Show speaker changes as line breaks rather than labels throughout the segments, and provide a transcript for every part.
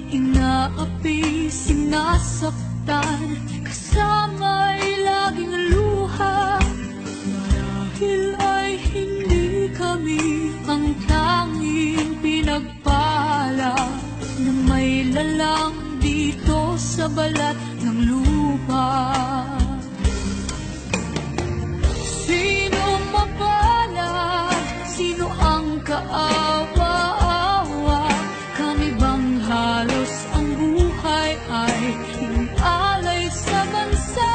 Inaapi, sinasaktan, kasama'y laging luha. Marahil ay hindi kami ang tanging pinagpala na may lalang dito sa balat ng lupa. Sino mapalad? Sino ang kaawa-awa? Kami bang halos ang buhay ay inalay sa bansa?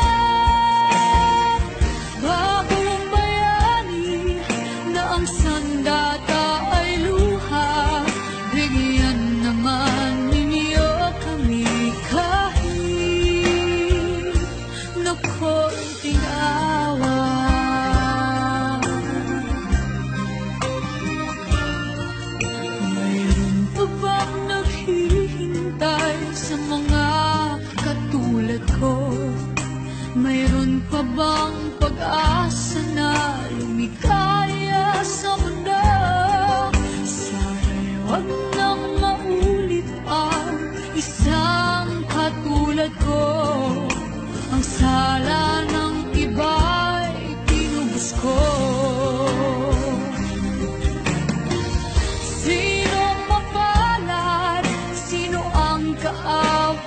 Bagong bayani na ang sandata ay luha. Bigyan naman ninyo kami kahit na konting awa. Mayroon pa bang naghihintay sa mga katulad ko? Mayroon pa bang pag-asa na lumikaya sa mundo? Sana'y wag nang maulit ang isang katulad ko. Ang sala ng iba'y tinubos ko. Sino mapalad? Sino ang kaawa-awa?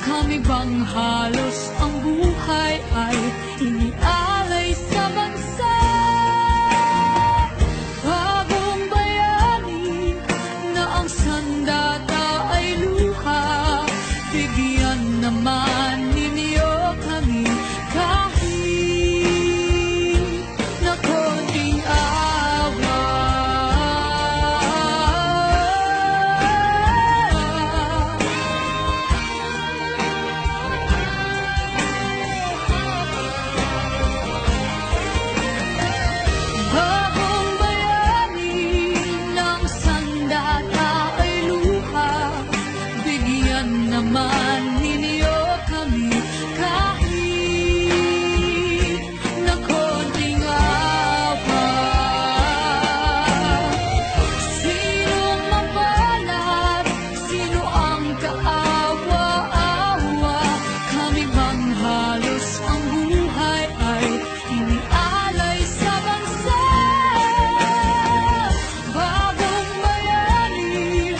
Kami bang halos ang buhay ay inialay sa bansa? Bagong bayani na ang sandata ay luha. Bigyan naman ninyo kami kahit na konting awa. Bagong bayani ng sandata ay luha. Bigyan naman ninyo kami kahit na konting awa. Sino mapalad? Sino ang kaawa-awa? Kami bang halos ang buhay ay inialay sa bansa? Bagong bayani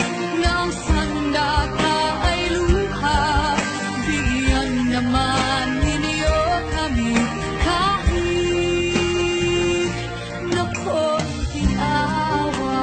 ng sandata ay luha. Bigyan naman ninyo kami kahit na konting awa.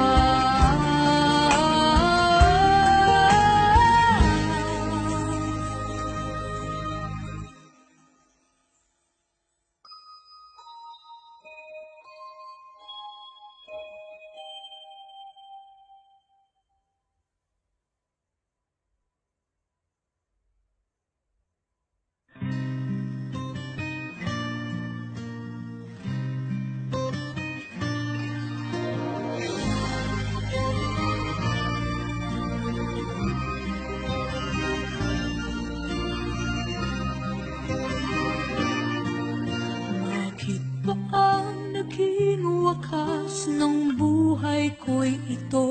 Bakit ba ang naging wakas ng buhay ko'y ito?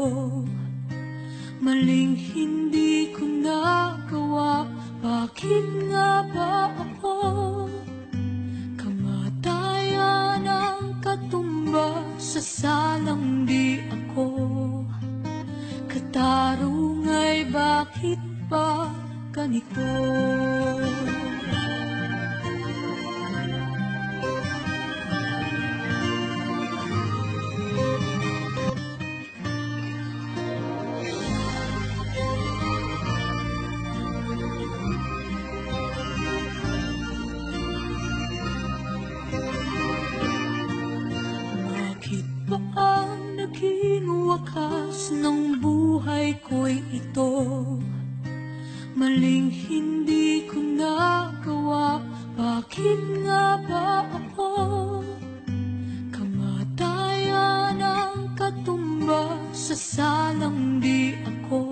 Maling hindi ko nagawa, bakit nga ba ako? Kamatayan ang katumba sa salang di ako. Katarungay, bakit ba ganito? Bakit ba ang naging wakas ng buhay ko'y ito? Maling hindi ko nagawa, bakit nga ba ako? Kamatayan ang katumba sa salang di ako.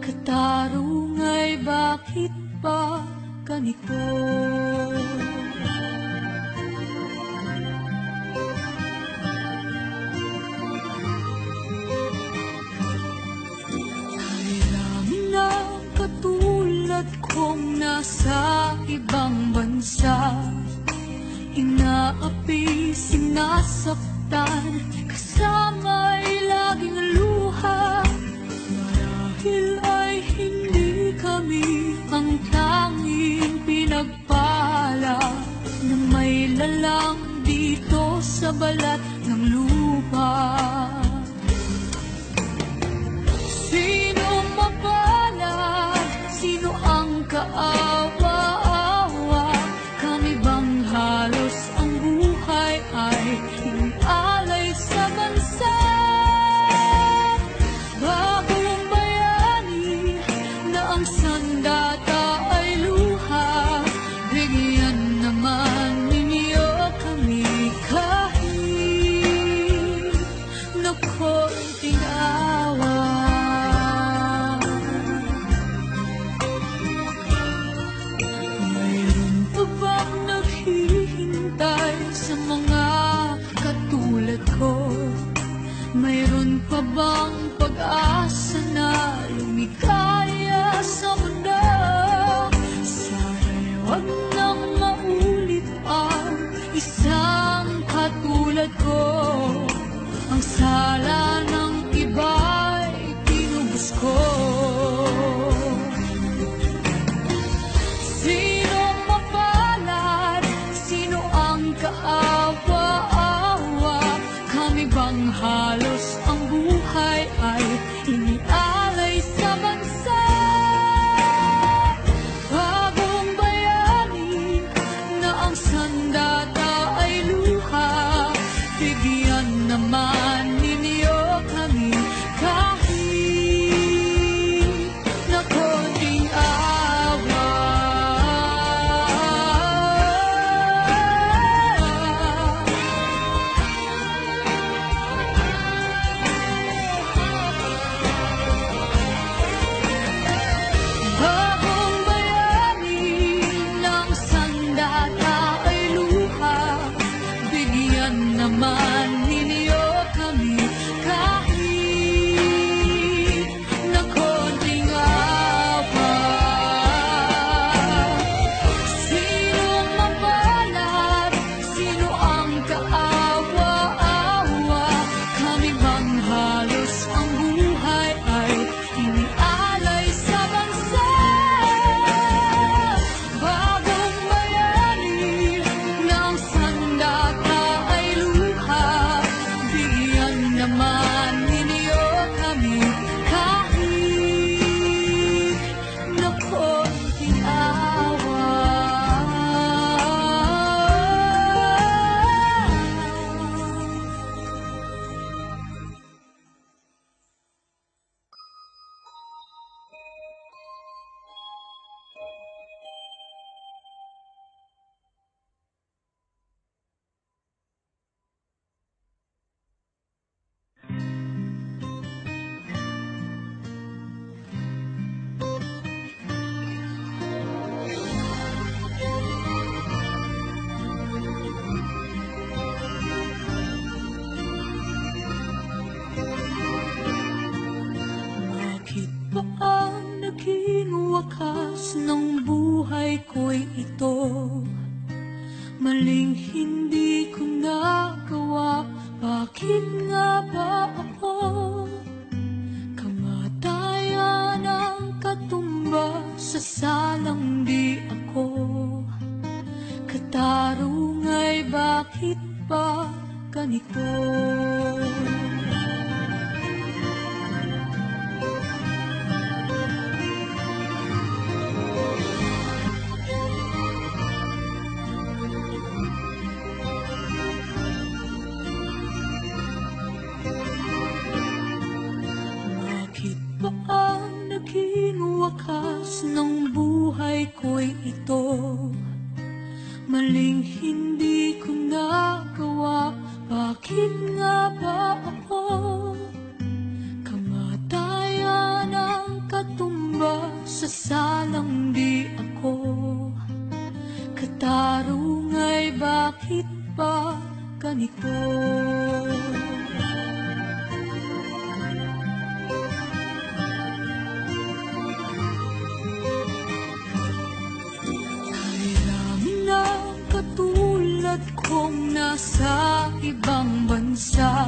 Katarungay, bakit ba ganito? nasa ibang bansa. Inaapi, sinasaktan, kasama'y laging luha. Marahil ay hindi kami ang tanging pinagpala na may lalang dito sa balat ng lupa. Sino mapalad? Sino ang kaawa-awa? Kami bang halos ang buhay ay inalay sa bansa? Bagong bayani na ang sandata ay luha. Bigyan naman ninyo kami kahit na konting awa. Mayroon pa bang naghihintay sa mga katulad ko? Mayroon pa bang pag-asa na lumikaya sa mundo? Sana'y wag nang maulit ang isang katulad ko. Ang sala ng iba'y tinubos ko. Sino mapalad? Sino ang kaawa-awa? Kami bang halos ang buhay ay inialay sa bansa? Bagong bayani na ang sandata ay luha. Bigyan naman ninyo kami kahit na konting awa. Bagong bayani ng sandata ay luha. Bigyan naman ninyo kami kahit na konting awa. Sino mapalad? Sino ang kaawa-awa? Kami bang halos ang buhay ay inialay sa bansa? Bagong bayani ng sandata ay luha. Bigyan naman ninyo kami kahit na konting awa. Bakit ba ang naging wakas ng buhay ko'y ito? Maling hindi ko nagawa, bakit nga ba ako? Kamatayan ang katumba sa salang di ako. Katarungay, bakit ba ganito? Bakit ba ang naging wakas ng buhay ko'y ito? Maling hindi ko nagawa, bakit nga ba ako? Kamatayan ang katumba sa salang di ako. Katarungay, bakit ba ganito? bansa.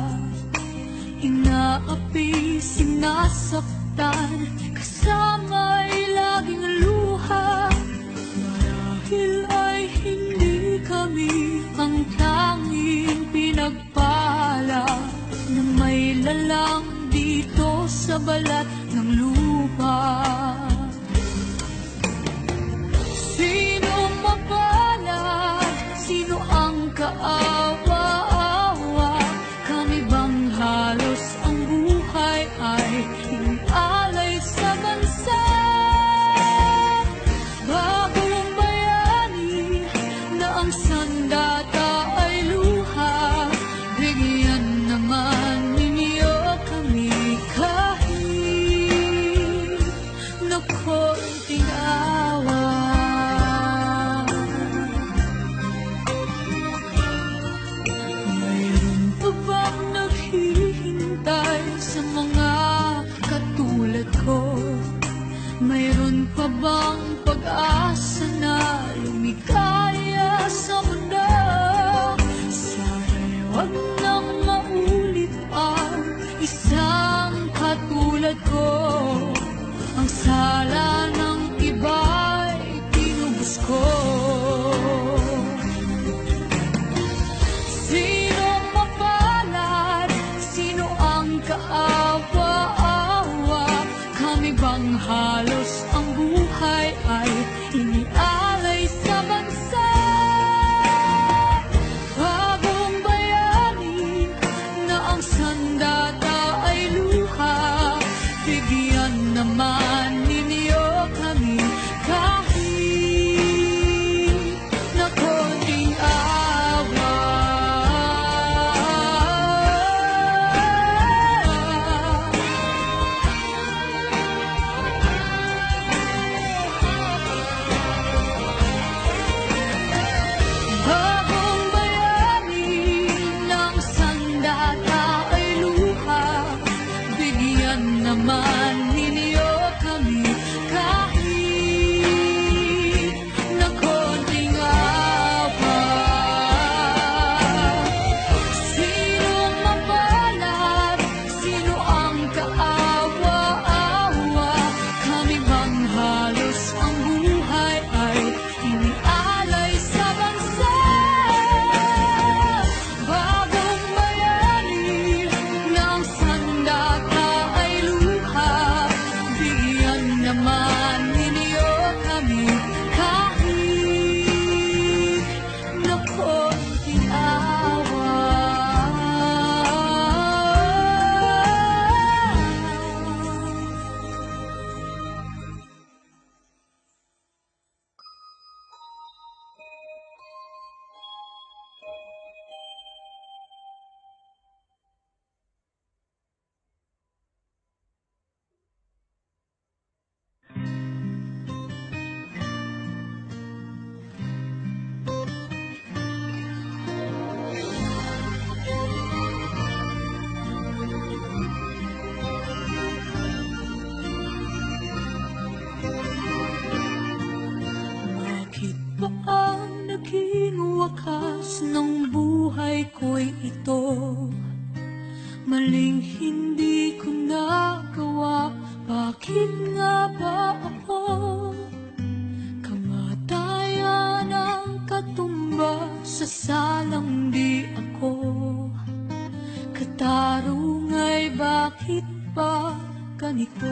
Inaapi, sinasaktan, kasama'y laging luha. Marahil ay hindi kami ang tanging pinagpala na may lalang dito sa balat ng lupa. Sino mapalad? Sino ang kaawa-awa? Kami bang halos ang buhay ay inalay sa bansa? Bagong bayani na ang sandata ay luha. Bigyan naman ninyo kami kahit na konting awa. Mayroon pa bang naghihintay sa mga katulad ko? Mayroon pa bang pag-asa na lumikaya sa mundo? Sana'y wag nang maulit ang isang katulad ko. Ang sala ng iba'y tinubos ko. Sino mapalad? Sino ang kaawa-awa? Kami bang halos ang buhay ay inialay sa bansa? Bagong bayani na ang sandata ay luha. Bigyan naman ninyo kami kahit na konting awa. Bagong bayani ng sandata ay luha. Bigyan naman ninyo kami kahit na konting awa. Sino mapalad? Sino ang kaawa-awa? Kami bang halos ang buhay ay inialay sa bansa? Bagong bayani ng sandata ay luha. Bigyan naman ninyo kami kahit na konting awa. Bakit ba ang naging wakas ng buhay ko'y ito? Maling hindi ko nagawa, bakit nga ba ako? Kamatayan ang katumba sa salang di ako. Katarungay, bakit ba ganito?